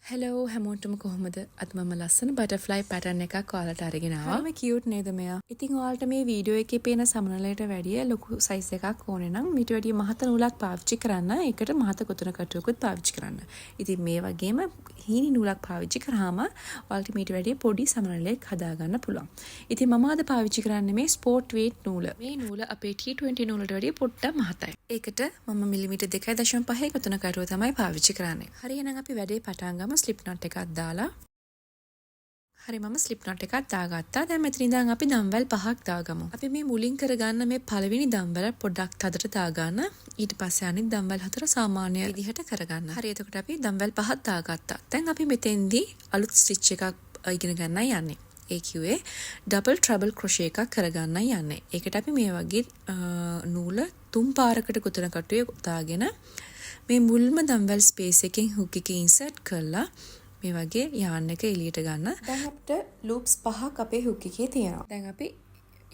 Hello හැමෝටම කොහොමද අද මම ලස්සන බටර්ෆ්ලයි පැටර්න් එකක් ඔයාලට අරගෙන ආවා. හරිම කියුට් නේද මෙයා? ඉතින් ඔයාලට මේ වීඩියෝ එකේ පේන සමනලයට වැඩිය ලොකු සයිස් එකක් ඕනේ නම් මීට වැඩිය මහත නූලක් පාවිච්චි කරන්න. ඒකට මහත කොතන කටුවකුත් පාවිච්චි කරන්න. ඉතින් මේ වගේම හීනි නූලක් පාවිච්චි කරාම ඔයාලට මීට වැඩිය පොඩි සමනලයක් හදාගන්න පුළුවන්. ඉතින් මම අද පාවිච්චි කරන්නේ මේ ස්පෝර්ට් වේට් නූල. මේ නූල අපේ T20 නූලට වැඩිය පොඩ්ඩක් මහතයි. ඒකට මම මිලිමීටර් 2.5 කොතන කටුව තමයි පාවිච්චි කරන්නේ. හරි එහෙනම් අපි වැඩේ පටන් ගමු. ස්ලිප් knot එකක් දාලා හරි මම ස්ලිප් knot එකක් දාගත්තා. දැන් මෙතන ඉඳන් අපි දම්වැල් 5ක් දාගමු. අපි මේ මුලින් කරගන්න මේ පළවෙනි දම්වැල පොඩ්ඩක් තදට දාගන්න. ඊට පස්සේ අනිත් දම්වැල් 4 සාමාන්‍ය විදිහට කරගන්න. හරි එතකොට අපි දම්වැල් 5ක් දාගත්තා. දැන් අපි මෙතෙන්දී අලුත් ස්ටිච් එකක් ඉගෙන ගන්නයි යන්නේ. ඒ කිව්වේ ඩබල් ට්‍රබල් ක්‍රොෂේ එකක් කරගන්නයි යන්නේ. ඒකට අපි මේ වගේ නූල 3 පාරකට ගොතන කටුවේ දාගෙන මේ මුල්ම දම්වැල් ස්පේස් එකෙන් හුක් එක ඉන්සර්ට් කරලා මේ වගේ යාන් එක එළියට ගන්න. දැන් අපිට ලූප්ස් 5ක් අපේ හුක් එකේ තියෙනවා. දැන් අපි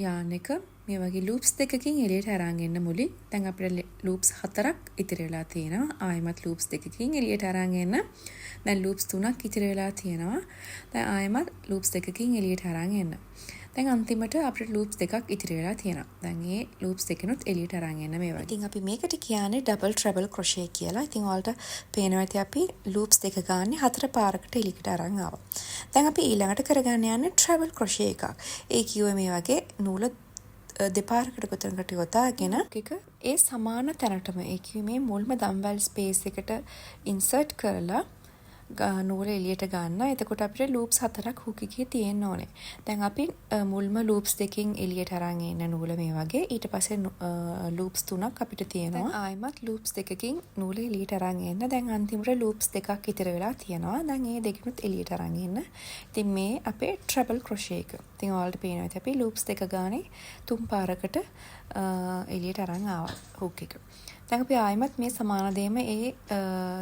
යාන් එක මේ වගේ ලූප්ස් දෙකකින් එළියට අරන් එන්න මුලින්. දැන් අපිට ලූප්ස් 4ක් ඉතිරි වෙලා තියෙනවා. ආයෙමත් ලූප්ස් දෙකකින් එළියට අරන් එන්න. දැන් ලූප්ස් 3ක් ඉතිරි වෙලා තියෙනවා. දැන් ආයෙමත් ලූප්ස් දෙකකින් එළියට අරන් එන්න. දැන් අන්තිමට අපිට ලූප්ස් දෙකක් ඉතිරි වෙලා තියෙනවා. දැන් මේ ලූප්ස් දෙකනොත් එළියට අරන් එන්න මේ වගේ. ඉතින් අපි මේකට කියන්නේ ඩබල් ට්‍රබල් ක්‍රොෂේ කියලා. ඉතින් ඔයාලට පේනවා ඇති අපි ලූප්ස් දෙක ගන්න 4 පාරකට එළියට අරන් ආවා. දැන් අපි ඊළඟට කරගන්න යන්නේ ට්‍රබල් ක්‍රොෂේ එකක්. ඒ කිව්වේ මේ වගේ නූල දෙපාරකට ගොතනකට යොදාගෙන එක ඒ සමාන තැනටම ඒ කිව්වේ මේ මුල්ම දම්වැල් ස්පේස් එකට ඉන්සර්ට් කරලා නූල එළියට ගන්න. එතකොට අපිට ලූප්ස් 4ක් හුක් එකේ තියෙන්න ඕනේ. දැන් අපි මුල්ම ලූප්ස් දෙකකින් එළියට අරන් එන්න නූල මේ වගේ. ඊට පස්සේ ලූප්ස් 3ක් අපිට තියෙනවා. දැන් ආයෙමත් ලූප්ස් දෙකකින් නූල එළියට අරන් එන්න. දැන් අන්තිමට ලූප්ස් දෙකක් ඉතිර වෙලා තියෙනවා. දැන් මේ දෙකනුත් එළියට අරන් එන්න. ඉතින් මේ අපේ ට්‍රබල් ක්‍රොෂේ එක. ඉතින් ඔයාලට පේනවා ඇති අපි ලූප්ස් දෙක ගානේ 3 පාරකට එළියට අරන් ආවා හුක් එක. දැන් අපි ආයෙමත් මේ සමාන දෙයම ඒ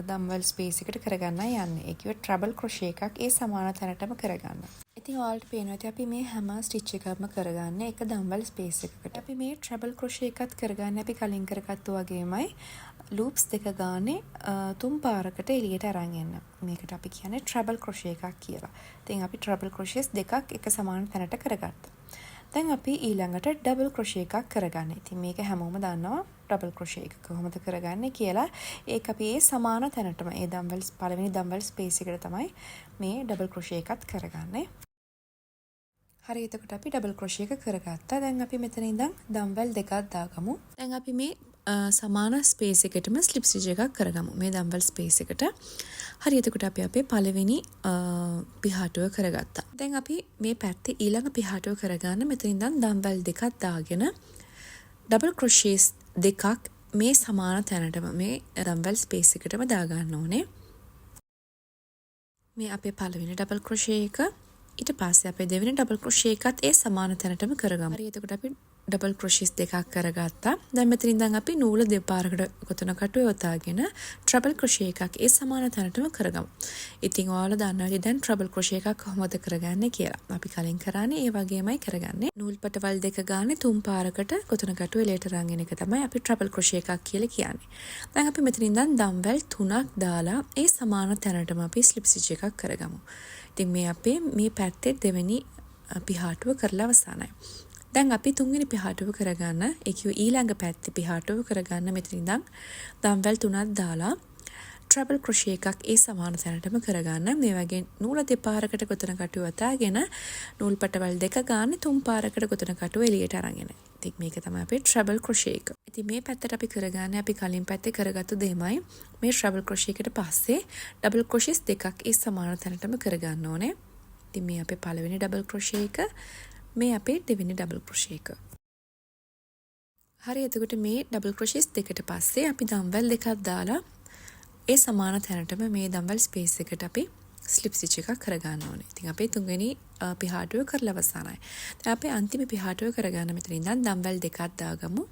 දම්වැල් ස්පේස් එකට කරගන්නයි යන්නේ. ඒ කිව්වේ ට්‍රබල් ක්‍රොෂේ එකක් ඒ සමාන තැනටම කරගන්න. ඉතින් ඔයාලට පේනවා ඇති අපි මේ හැම ස්ටිච් එකක්ම කරගන්නේ එක දම්වැල් ස්පේස් එකකට. අපි මේ ට්‍රබල් ක්‍රොෂේ එකත් කරගන්නේ අපි කලින් කරගත්තු වගේමයි ලූප්ස් දෙක ගානේ 3 පාරකට එළියට අරන් එන්න. මේකට අපි කියන්නේ ට්‍රබල් ක්‍රොෂේ එකක් කියලා. ඉතින් අපි ට්‍රබල් ක්‍රොෂේස් දෙකක් එක සමාන තැනට කරගත්තා. දැන් අපි ඊළඟට ඩබල් ක්‍රොෂේ එකක් කරගන්න. ඉතින් මේක හැමෝම දන්නවා ඩබල් ක්‍රොෂේ එක කොහොමද කරගන්නේ කියලා. ඒක අපි ඒ සමාන තැනටම ඒ දම්වැල් පළවෙනි දම්වැල් ස්පේස් එකට තමයි මේ ඩබල් ක්‍රොෂේ එකත් කරගන්නේ. හරි එතකොට අපි ඩබල් ක්‍රොෂේ එක කරගත්තා. දැන් අපි මෙතන ඉඳන් දම්වැල් දෙකක් දාගමු. දැන් අපි මේ සමාන ස්පේස් එකටම ස්ලිප් ස්ටිච් එකක් කරගමු. මේ දම්වැල් ස්පේස් එකට. හරි එතකොට අපි අපේ පළවෙනි පිහාටුව කරගත්තා. දැන් අපි මේ පැත්තේ ඊළඟ පිහාටුව කරගන්න මෙතන ඉඳන් දම්වැල් දෙකක් දාගෙන ඩබල් ක්‍රොෂේස් දෙකක් මේ සමාන තැනටම මේ දම්වැල් ස්පේස් එකටම දාගන්න ඕනේ. මේ අපේ පළවෙනි ඩබල් ක්‍රොෂේ එක. ඊට පස්සේ අපේ දෙවෙනි ඩබල් ක්‍රොෂේ එකත් ඒ සමාන තැනටම කරගමු. හරි එතකොට අපි ඩබල් ක්‍රොෂේස් දෙකක් කරගත්තා. දැන් මෙතන ඉඳන් අපි නූල දෙපාරකට ගොතන කටුව යොදාගෙන ට්‍රබල් ක්‍රොෂේ එකක් ඒ සමාන තැනටම කරගමු. ඉතින් ඔයාලා දන්නවා දැන් ට්‍රබල් ක්‍රොෂේ එකක් කොහොමද කරගන්නේ කියලා. අපි කලින් කරානේ ඒ වගේමයි කරගන්නේ. නූල් පටවල් දෙක ගානේ 3 පාරකට ගොතන කටුව එළියට අරන් එන එක තමයි අපි ට්‍රබල් ක්‍රොෂේ එකක් කියලා කියන්නේ. දැන් අපි මෙතන ඉඳන් දම්වැල් 3ක් දාලා ඒ සමාන තැනටම අපි ස්ලිප් ස්ටිච් එකක් කරගමු. ඉතින් මේ අපේ මේ පැත්තේ දෙවෙනි පිහාටුව කරලා අවසానයි. දැන් අපි තුන්වෙනි පිහාටුව කරගන්න ඒ කිව්ව ඊළඟ පැත්තේ පිහාටුව කරගන්න මෙතන ඉඳන් දම්වැල් 3ක් දාලා ට්‍රබල් ක්‍රොෂේ එකක් ඒ සමාන තැනටම කරගන්න. මේ වගේ නූල දෙපාරකට ගොතන කටුව අතාගෙන නූල් පටවල් දෙක ගානේ 3 පාරකට ගොතන කටුව එළියට අරන් එන. ඉතින් මේක තමයි අපේ ට්‍රබල් ක්‍රොෂේ එක. ඉතින් මේ පැත්තට අපි කරගන්නේ අපි කලින් පැත්තේ කරගත්තු දෙයමයි. මේ ට්‍රබල් ක්‍රොෂේ එකට පස්සේ ඩබල් ක්‍රොෂේස් දෙකක් ඒ සමාන තැනටම කරගන්න ඕනේ. ඉතින් මේ අපේ පළවෙනි ඩබල් ක්‍රොෂේ එක. මේ අපේ දෙවෙනි ඩබල් ක්‍රොෂේ එක. හරි එතකොට මේ ඩබල් ක්‍රොෂේස් දෙකට පස්සේ අපි දම්වැල් දෙකක් දාලා ඒ සමාන තැනටම මේ දම්වැල් ස්පේස් එකට අපි ස්ලිප් ස්ටිච් එකක් කරගන්න ඕනේ. ඉතින් අපේ තුන්වෙනි පිහාටුව කරලා අවසానයි. දැන් අපේ අන්තිම පිහාටුව කරගන්න මෙතන ඉඳන් දම්වැල් දෙකක් දාගමු.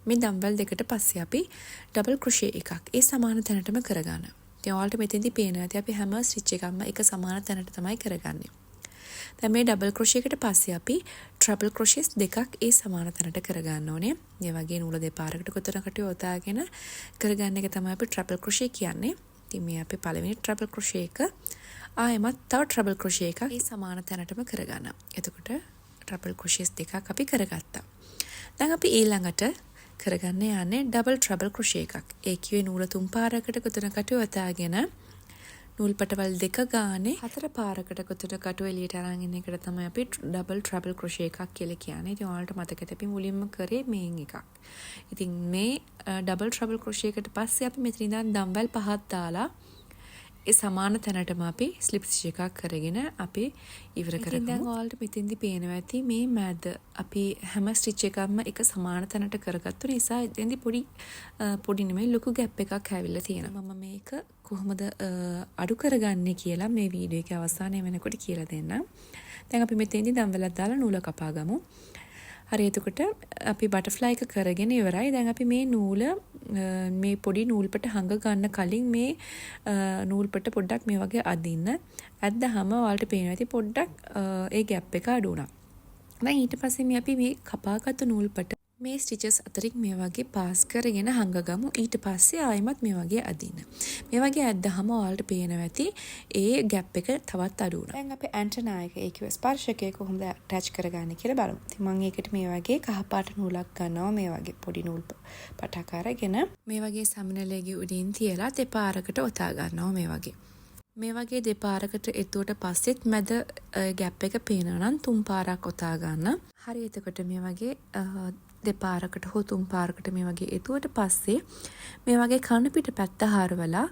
මේ දම්වැල් දෙකට පස්සේ අපි ඩබල් ක්‍රොෂේ එකක් ඒ සමාන තැනටම කරගන්න. ඉතින් ඔයාලට මෙතෙන්දී පේනවා ඇති අපි හැම ස්ටිච් එකක්ම එක සමාන තැනට තමයි කරගන්නේ. දැන් මේ ඩබල් ක්‍රොෂේ එකට පස්සේ අපි ට්‍රබල් ක්‍රොෂේස් දෙකක් ඒ සමාන තැනට කරගන්න ඕනේ. මේ වගේ නූල දෙපාරකට කොතනකට යොදාගෙන කරගන්න එක තමයි අපි ට්‍රබල් ක්‍රොෂේ කියන්නේ. ඉතින් මේ අපි පළවෙනි ට්‍රබල් ක්‍රොෂේ එක ආයෙමත් තව ට්‍රබල් ක්‍රොෂේ එකක් ඒ සමාන තැනටම කරගන්නවා. එතකොට ට්‍රබල් ක්‍රොෂේස් දෙකක් අපි කරගත්තා. දැන් අපි ඊළඟට කරගන්න යන්නේ ඩබල් ට්‍රබල් ක්‍රොෂේ එකක්. ඒ කිව්වේ නූල 3 පාරකට කොතනකට වතාගෙන නූල් පටවල් දෙක ගානේ 4 පාරකට කොතනකට එළියට අරන් ඉන්න එකට තමයි අපි ඩබල් ට්‍රබල් ක්‍රොෂේ එකක් කියලා කියන්නේ. ඉතින් ඔයාලට මතකද අපි මුලින්ම කරේ මේන් එකක්. ඉතින් මේ ඩබල් ට්‍රබල් ක්‍රොෂේ එකට පස්සේ අපි මෙතන ඉඳන් දම්බල් පහක් දාලා ඒ සමාන තැනටම අපි ස්ලිප් ස්ටිච් එකක් කරගෙන අපි ඉවර කරගමු. ඉතින් දැන් ඔයාලට මෙතෙන්දි පේනවා ඇති මේ මැද අපි හැම ස්ටිච් එකක්ම එක සමාන තැනට කරගත්තු නිසා එතෙන්දි පොඩි නෙමෙයි ලොකු ගැප් එකක් ඇවිල්ලා තියෙනවා. මම මේක කොහොමද අඩු කරගන්නේ කියලා මේ වීඩියෝ එකේ අවසානයේ වෙනකොට කියලා දෙන්නම්. දැන් අපි මෙතෙන්දි දම්වැලක් දාලා නූල කපා ගමු. හරි එතකොට අපි බටර්ෆ්ලයි එක කරගෙන ඉවරයි. දැන් අපි මේ නූල මේ පොඩි නූල්පට හංග ගන්න කලින් මේ නූල්පට පොඩ්ඩක් මේ වගේ අදින්න. ඇද්දාම ඔයාලට පේනවා ඇති පොඩ්ඩක් ඒ ගැප් එක අඩු වුණා. දැන් ඊට පස්සේ අපි මේ කපාගත්තු නූල්පට මේ ස්ටිචස් අතරින් මේ වගේ පාස් කරගෙන හංගගමු. ඊට පස්සේ ආයෙමත් මේ වගේ අදින්න. මේ වගේ ඇද්දාම ඔයාලට පේනවා ඇති ඒ ගැප් එක තවත් අඩු වුණා. දැන් අපි ඇන්ටනා එක ඒ කිව්ව ස්පර්ශකය කොහොමද ඇටච් කරගන්නේ කියලා බලමු. ඉතින් මම ඒකට මේ වගේ කහපාට නූලක් ගන්නවා. මේ වගේ පොඩි නූල් පටක් අරගෙන මේ වගේ සමනලයේ උඩින් තියලා දෙපාරකට ඔතා ගන්නවා මේ වගේ. මේ වගේ දෙපාරකට එතුවට පස්සෙත් මැද ගැප් එක පේනවා නම් 3 පාරක් ඔතා ගන්න. හරි එතකොට මේ වගේ දෙපාරකට හෝ 3 පාරකට මේ වගේ එතුවට පස්සේ මේ වගේ කණු පිට පැත්ත හරවලා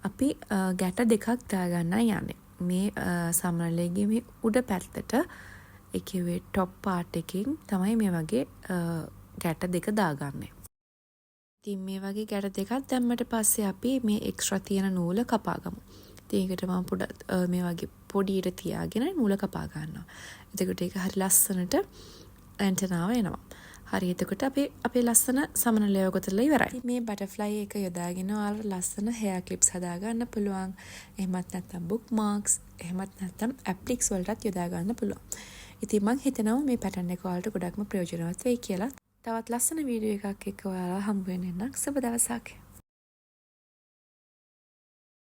අපි ගැට දෙකක් දාගන්න යන්නේ. මේ සමනලයේ මේ උඩ පැත්තට ඒ කිව්වේ টොප් පාර්ට් එකකින් තමයි මේ වගේ ගැට දෙක දාගන්නේ. ඉතින් මේ වගේ ගැට දෙකක් දැම්මට පස්සේ අපි මේ එක්ස්ට්‍රා තියෙන නූල කපා ගමු. ඒකට මම පොඩ්ඩක් මේ වගේ පොඩියට තියාගෙන නූල කපා ගන්නවා. එතකොට ඒක හරි ලස්සනට ඇන්ටනාව එනවා. හරි එතකොට අපේ ලස්සන සමනලය ගොතලා ඉවරයි. මේ බටර්ෆ්ලයි එක යොදාගෙන ඔයාලට ලස්සන hair clips හදා ගන්න පුළුවන්. එහෙමත් නැත්නම් bookmarks, එහෙමත් නැත්නම් appliques වලටත් යොදා ගන්න පුළුවන්. ඉතින් මම හිතනවා මේ pattern එක ඔයාලට ගොඩක්ම ප්‍රයෝජනවත් වෙයි කියලා. තවත් ලස්සන වීඩියෝ එකක් එක්ක ඔයාලා හම්බ වෙන්න සුබ දවසක්.